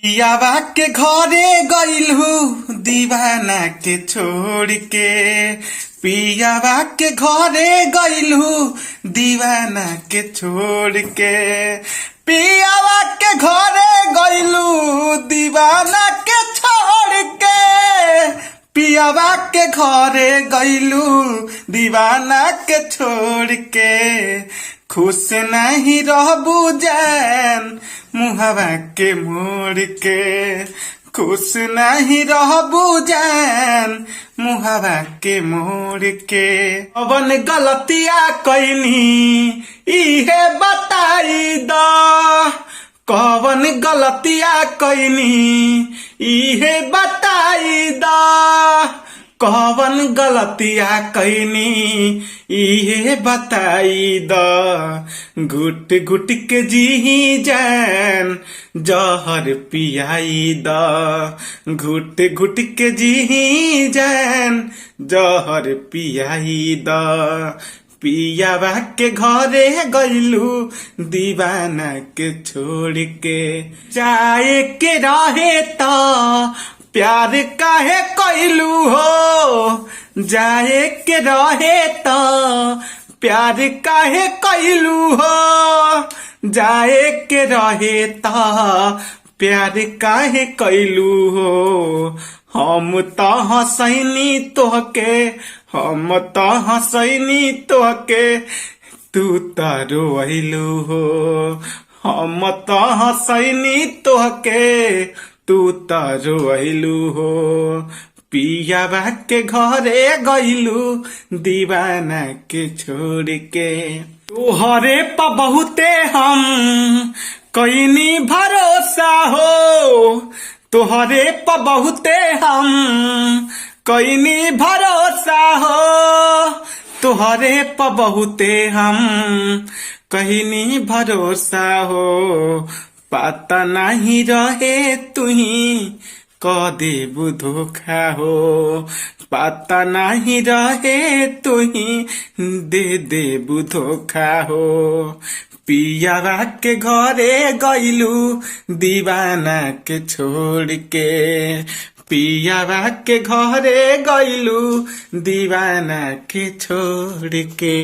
पियावा के घरे गइलहू दीवाना के छोड़ के। पियावा के घरे गइलहू दीवाना के छोड़ के। पियावा के घरे गइलू दीवाना के छोड़ के। पियावा के घरे गइलू दीवाना के छोड़ के। खुश नहीं रहबू जान मुहवा के मोड़ के। खुश नहीं रहबू जान मुहवा के मोड़ के। कवन गलतिया कैनी इहे बताई द। कवन गलतिया कैनी इहे बताई द। कवन गलतिया कैनी इहे बताई द। घुट घुट के जी जान जहर पियाई द। घुट घुट के जी जान जहर पियाई द। पियावा के घरे गइलू दीवाना के छोड़ के। जाए के रहे तो प्यार काहे कइलू हो। जाए के रहे तो प्यार काहे कइलू हो। जाए के रहे तो प्यार काहे कइलू हो। हम तो हंसैनी तोहके। हम तो हंसैनी तोहके तू तो रोइलू हो। हम तो हंसैनी तोहके तू तो रोइलू हो। पियावा के घरे गइलू दीवाना के छोड़ के। तोहरे प बहुते हम कइनी भरोसा हो। तोहरे प बहुते हम कइनी भरोसा हो। तोहरे प बहुते हम कइनी भरोसा हो। पता नहीं रहे तुही क देबू धोखा हो। पता नहीं रहे तुही दे देबू धोखा हो। पियावा के घरे गइलू दीवाना के छोड़ के। पियावा के घरे गइलू दीवाना के छोड़ के।